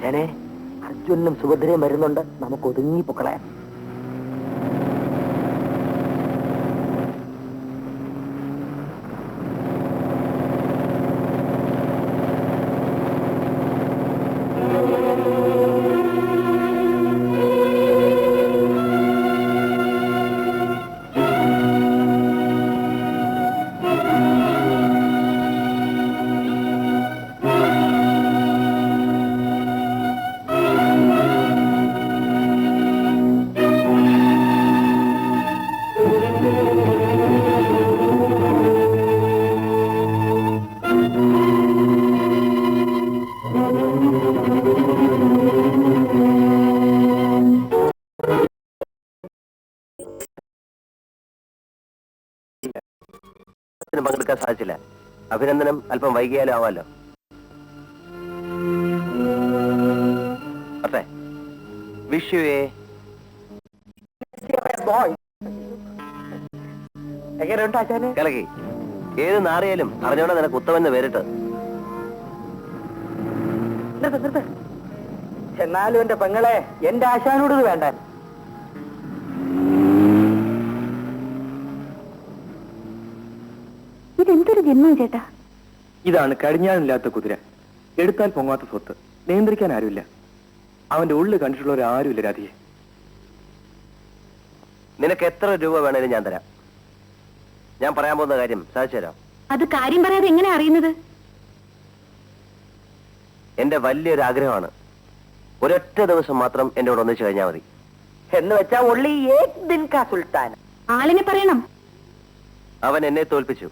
ആശാനെ, അർജുനും സുഭദ്രയും വരുന്നുണ്ട്. നമുക്ക് ഒതുങ്ങി പൊക്കളയാം. പങ്കെടുക്കാൻ സാധിച്ചില്ല. അഭിനന്ദനം അല്പം വൈകിയാലും ആവാലോ. അതെ, വിഷ് യു എ കലക്കി. ഏത് നാറിയാലും അറിഞ്ഞോടെ നിനക്ക് ഉത്തമെന്ന് പേരിട്ട്. എന്നാലും എന്റെ പെങ്ങളെ, എന്റെ ആശാനോട് ഇത് വേണ്ട. ഇതെന്തൊരു ജന്മം ചേട്ടാ. ഇതാണ് കടിഞ്ഞാണില്ലാത്ത കുതിര, എടുത്താൽ പൊങ്ങാത്ത സ്വത്ത്, നിയന്ത്രിക്കാൻ ആരുമില്ല. അവന്റെ ഉള്ളിൽ കണ്ടിട്ടുള്ളവരാരുമില്ല രാധിയെ. നിനക്ക് എത്ര രൂപ വേണേലും ഞാൻ തരാം. ഞാൻ പറയാൻ പോകുന്ന കാര്യം സാധിച്ചു തരാം. അത് കാര്യം പറയാതെ എങ്ങനെ അറിയുന്നത്? എന്റെ വലിയൊരു ആഗ്രഹമാണ്. ഒരൊറ്റ ദിവസം മാത്രം എന്റെ കൂടെ ഒന്നിച്ചു കഴിഞ്ഞാൽ മതി. എന്ന് വെച്ചാ ഒള്ളി ഏക് ദിൻ കാ സുൽത്താൻ. ആളിനെ പറയണം. അവൻ എന്നെ തോൽപ്പിച്ചു.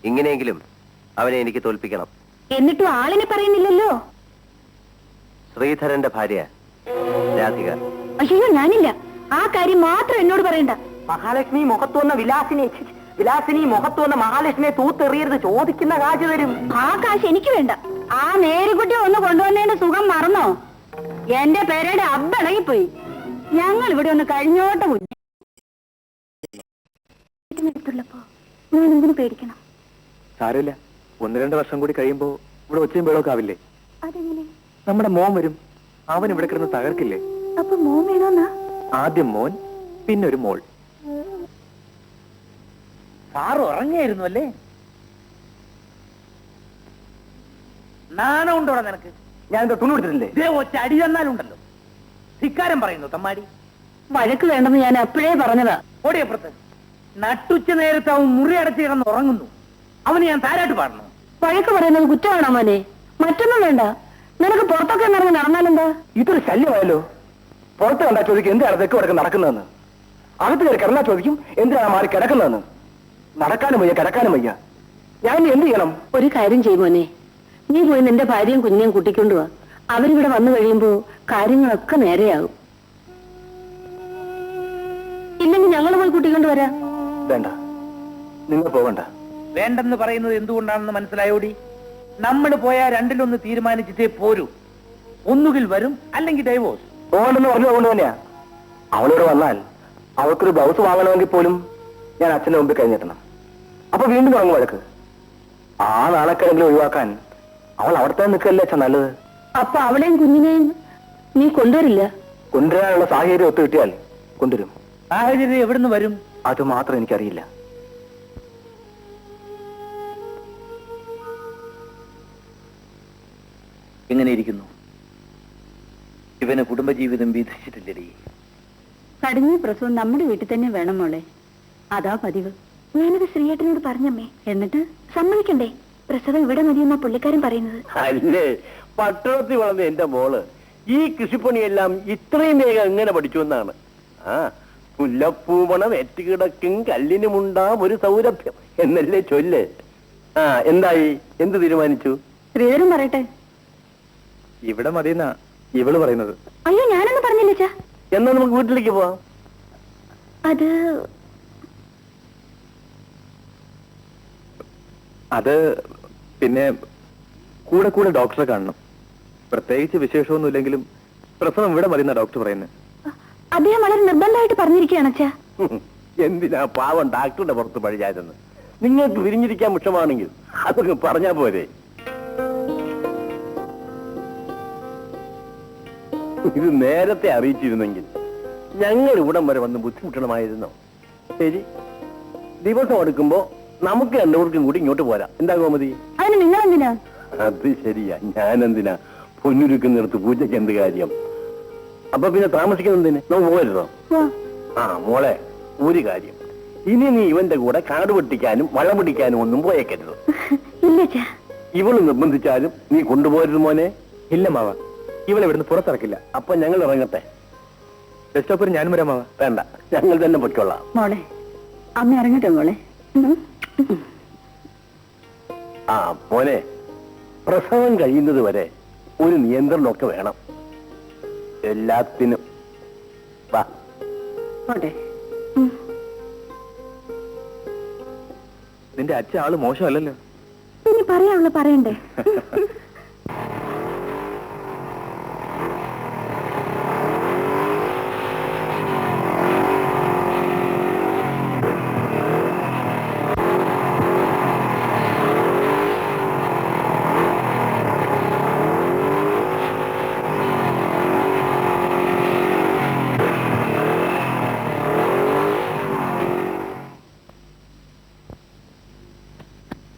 ഇങ്ങനെയെങ്കിലും അവനെ എനിക്ക് തോൽപ്പിക്കണം. എന്നിട്ടും ആളിനെ പറയുന്നില്ലല്ലോ. ശ്രീധരന്റെ ഭാര്യ രാധിക. അയ്യോ, ഞാനില്ല. ആ കാര്യം മാത്രം എന്നോട് പറയണ്ട. മഹാലക്ഷ്മി മുഖത്ത് വന്ന വിലാസിനി മുഖത്ത് വന്ന മഹാലക്ഷ്മിയെ തൂത്തെറിയരുത്. ചോദിക്കുന്ന കാശ് തരും. ആ കാശ് എനിക്ക് വേണ്ട. ആ നേരുകുട്ടി ഒന്ന് കൊണ്ടുവന്നതിന്റെ സുഖം മറന്നോ? എന്റെ പേരുടെ അബ്ബളകിപ്പോയി. ഞങ്ങൾ ഇവിടെ ഒന്ന് കഴിഞ്ഞോട്ട് വീട്ടിനടുത്തുള്ളപ്പോ ഞാൻ എന്തിനു പേടിക്കണം? സാരമില്ല, 1-2 വർഷം കൂടി കഴിയുമ്പോ ഇവിടെ ഒച്ചയും ബേളൊക്കെ ആവില്ലേ? അതെങ്ങനെ? നമ്മുടെ മോൻ വരും. അവൻ ഇവിടെ കിടന്ന് തകർക്കില്ലേ? അപ്പൊ മോൻ വേണോന്നാ? ആദ്യം മോൻ, പിന്നെ ഒരു മോൾ. സാറ് ഉറങ്ങിയായിരുന്നു അല്ലേ? നാണം ഉണ്ടോടാ നിനക്ക്? ഞാൻ എന്താ തുണി കൊടുത്തിട്ടില്ലേ? ഇതേ ഒറ്റ അടി തന്നാലുണ്ടല്ലോ. ധിക്കാരം പറയുന്നു തമ്മാടി. വഴക്ക് വേണ്ടെന്ന് ഞാൻ അപ്പോഴേ പറഞ്ഞതാ. ഓടിയപ്പുറത്ത് നട്ടുച്ച നേരത്ത് അവൻ മുറി അടച്ച് കിടന്ന് ഉറങ്ങുന്നു. അവന് ഞാൻ താരാട്ട് പാടണോ? വഴക്ക് പറയുന്നത് കുറ്റമാണോ മോനെ? മറ്റൊന്നും വേണ്ട. നിനക്ക് പുറത്തൊക്കെ നടന്ന് നടന്നാലെന്താ? ഇതൊരു ശല്യമായല്ലോ. പുറത്ത് കണ്ടാ ചോദിക്കും എന്തിനാണ് തെക്ക് വടക്ക് നടക്കുന്നതെന്ന്. അകത്ത് കയറി കിടന്നാ ചോദിക്കും എന്തിനാണ് മാറി കിടക്കുന്നതെന്ന്. നടക്കാനും വയ്യ, കിടക്കാനും വയ്യ. ഞാൻ എന്ത് ചെയ്യണം? ഒരു കാര്യം ചെയ്യുമോനെ, നീ പോയി നിന്റെ ഭാര്യയും കുഞ്ഞിനെയും കൂട്ടിക്കൊണ്ടുവാ. അവരിവിടെ വന്നു കഴിയുമ്പോ കാര്യങ്ങളൊക്കെ നേരെയാകും. ഇല്ലെങ്കിൽ ഞങ്ങൾ പോയി കൂട്ടിക്കൊണ്ടുവരാം. വേണ്ട, നിങ്ങൾ പോകണ്ട. വേണ്ടെന്ന് പറയുന്നത് എന്തുകൊണ്ടാണെന്ന് മനസ്സിലായോടി? നമ്മൾ പോയാ രണ്ടിലൊന്ന് തീരുമാനിച്ചിട്ടേ പോരൂ. ഒന്നുകിൽ വരും, അല്ലെങ്കിൽ ഡൈവോഴ്സ്. പോകണ്ടെന്ന് പറഞ്ഞതുകൊണ്ട് തന്നെയാ. അവളിവിടെ വന്നാൽ അവൾക്കൊരു ബ്ലൗസ് വാങ്ങണമെങ്കിൽ പോലും ഞാൻ അച്ഛന്റെ മുമ്പിൽ കഴിഞ്ഞിട്ടണം. അപ്പൊ വീണ്ടും തുടങ്ങും വഴക്ക്. ആ നാളെക്കെങ്കിലും ഒഴിവാക്കാൻ അവൾ അവിടെ തന്നെ നിൽക്കല്ലേ അച്ഛൻ നല്ലത്. അപ്പൊ അവളെയും കുഞ്ഞിനെയും നീ കൊണ്ടുവരില്ല? കൊണ്ടുവരാനുള്ള സാഹചര്യം ഒത്തു കിട്ടിയാൽ കൊണ്ടുവരും. സാഹചര്യം എവിടുന്ന് വരും? അത് മാത്രം എനിക്കറിയില്ല. എങ്ങനെ ഇരിക്കുന്നു? ഇവന് കുടുംബജീവിതം വീതിച്ചിട്ടില്ലടി. കടിഞ്ഞ പ്രസവം നമ്മുടെ വീട്ടിൽ തന്നെ വേണം മോളെ. അതാ പതിവ്. ഞാനത് ശ്രീയേട്ടനോട് പറഞ്ഞമ്മേ. എന്നിട്ട് സമ്മതിക്കണ്ടേ? പ്രസവം ഇവിടെ മതിയെന്നാ പുള്ളിക്കാരൻ പറയുന്നത്. അല്ലേ, പട്ടണത്തിൽ വളർന്ന എന്റെ മോള് ഈ കൃഷിപ്പണിയെല്ലാം ഇത്രയും വേഗം എങ്ങനെ പഠിച്ചു എന്നാണ്. മുല്ലപ്പൂമണം എറ്റുകിടക്കും കല്ലിനുമുണ്ടാം ഒരു സൗരഭ്യം എന്നല്ലേ ചൊല്ല്. എന്തായി? എന്ത് തീരുമാനിച്ചു? ശ്രീധരൻ പറയട്ടെ. ഇവിടെ മതിയെന്നാ ഇവള് പറയുന്നത്. അയ്യോ, ഞാനൊന്നും പറഞ്ഞില്ല. എന്നാ നമുക്ക് വീട്ടിലേക്ക് പോവാം. അത് പിന്നെ കൂടെ കൂടെ ഡോക്ടറെ കാണണം. പ്രത്യേകിച്ച് വിശേഷമൊന്നുമില്ലെങ്കിലും പ്രസവം ഇവിടെ മതിയെന്നാ ഡോക്ടർ പറയുന്നത്. അദ്ദേഹം വളരെ നിർബന്ധമായിട്ട് പറഞ്ഞിരിക്കുകയാണ് അച്ഛാ. എന്തിനാ പാവം ഡാക്ടറുടെ പുറത്ത് പഴിയാതെന്ന്? നിങ്ങൾക്ക് വിരിഞ്ഞിരിക്കാൻ വിഷമാണെങ്കിൽ അതൊക്കെ പറഞ്ഞാ പോരെ. ഇത് നേരത്തെ അറിയിച്ചിരുന്നെങ്കിൽ ഞങ്ങൾ ഇവിടം വരെ വന്ന് ബുദ്ധിമുട്ടണമായിരുന്നോ? ശരി, ദിവസം എടുക്കുമ്പോ നമുക്ക് രണ്ടുപേർക്കും കൂടി ഇങ്ങോട്ട് പോരാ. എന്താ ഗോമതി? അതിന് നിങ്ങൾ എന്തിനാ? അത് ശരിയാ, ഞാനെന്തിനാ പൊന്നുരുക്കുന്നിടത്ത് പൂജയ്ക്ക് എന്ത് കാര്യം? അപ്പൊ പിന്നെ താമസിക്കുന്നതിന് നമുക്ക് പോകരുതോ? ആ മോളെ, ഒരു കാര്യം, ഇനി നീ ഇവന്റെ കൂടെ കാട് വെട്ടിക്കാനും വളം പിടിക്കാനും ഒന്നും പോയേക്കരുത്. ഇല്ല. ഇവള് നിർബന്ധിച്ചാലും നീ കൊണ്ടുപോകരുത് മോനെ. ഇല്ല മാവ, ഇവളെ ഇവിടുന്ന് പുറത്തിറക്കില്ല. അപ്പൊ ഞങ്ങൾ ഇറങ്ങട്ടെ. ബസ് സ്റ്റോപ്പിൽ ഞാനും വരാം മാവ. വേണ്ട, ഞങ്ങൾ തന്നെ പൊയ്ക്കൊള്ളാം. മോളെ, അമ്മ ഇറങ്ങട്ടെ മോളെ. ആ മോനെ, പ്രസവം കഴിയുന്നത് വരെ ഒരു നിയന്ത്രണമൊക്കെ വേണം എല്ലാത്തിനും. വാ പോട്ടെ. നിന്റെ അച്ഛൻ ആള് മോശമല്ലല്ലോ. ഇനി പറയാനുള്ള പറയണ്ടേ?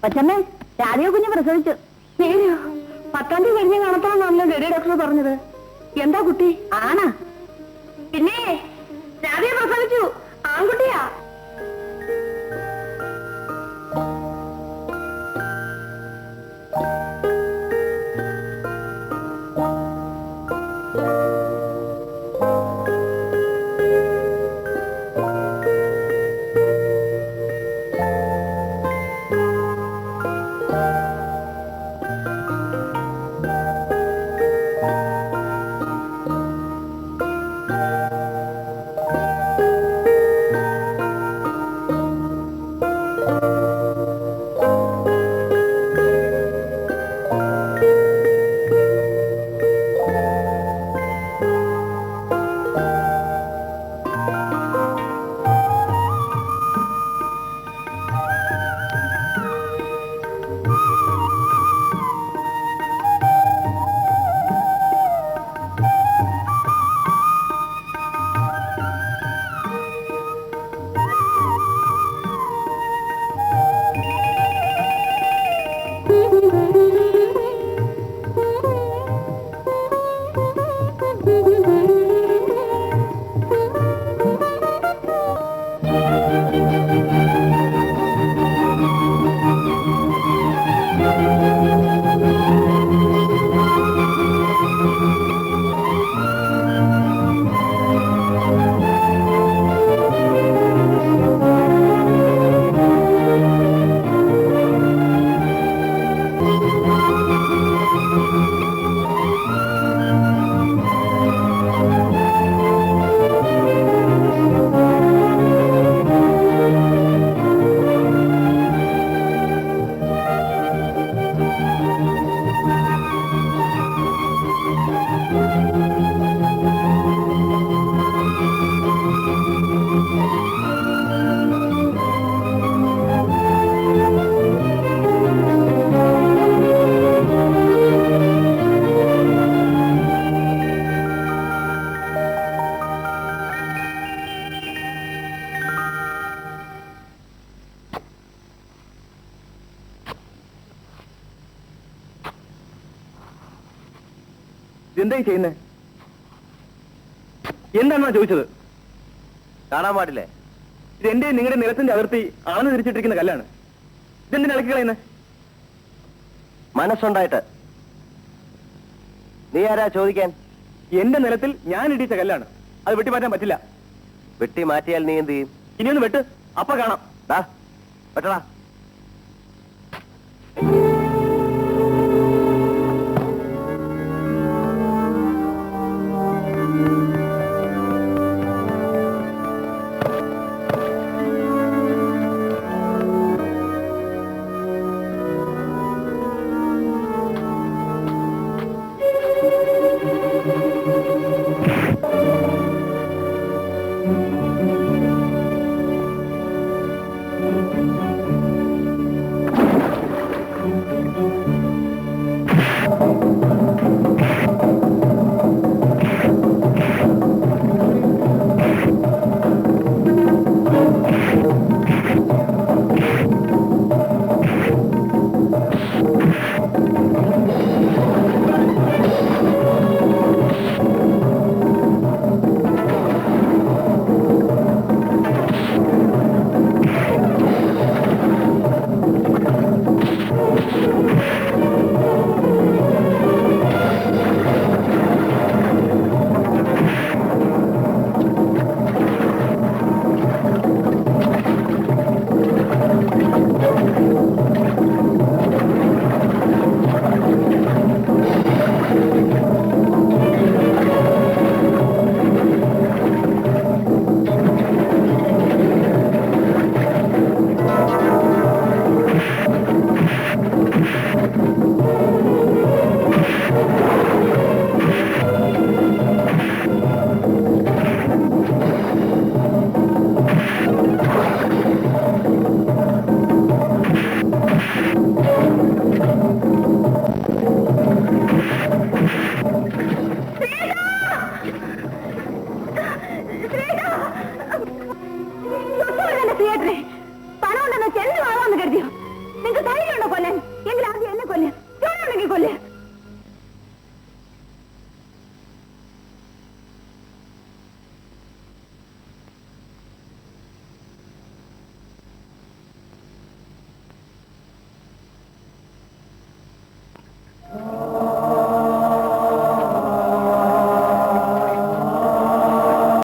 കൊച്ചമ്മേ, രാധിക കുഞ്ഞ് പ്രസവിച്ചു. 10-ാം തീയതി കഴിഞ്ഞ് കാണത്തോളാണല്ലോ ലേഡി ഡോക്ടർ പറഞ്ഞത്. എന്താ കുട്ടി? ആണാ? പിന്നെ രാധിക പ്രസവിച്ചു, ആൺകുട്ടിയാ. എന്തായി ചെയ്യുന്നേ? എന്താണെന്നാ ചോദിച്ചത്? കാണാൻ പാടില്ലേ? ഇത് എന്റെ നിങ്ങളുടെ നിലത്തിന്റെ അതിർത്തി ആണെന്ന് തിരിച്ചിട്ടിരിക്കുന്ന കല്ലാണ്. ഇതെന്തിനാ ഇളക്കി കളയുന്നേ? മനസ്സുണ്ടായിട്ട്. നീ ആരാ ചോദിക്കാൻ? എന്റെ നിലത്തിൽ ഞാൻ ഇടിച്ച കല്ലാണ്. അത് വെട്ടി മാറ്റാൻ പറ്റില്ല. വെട്ടി മാറ്റിയാൽ നീ എന്ത് ചെയ്യും? ഇനിയൊന്ന് വെട്ട്, അപ്പ കാണാം. വെട്ടടാ.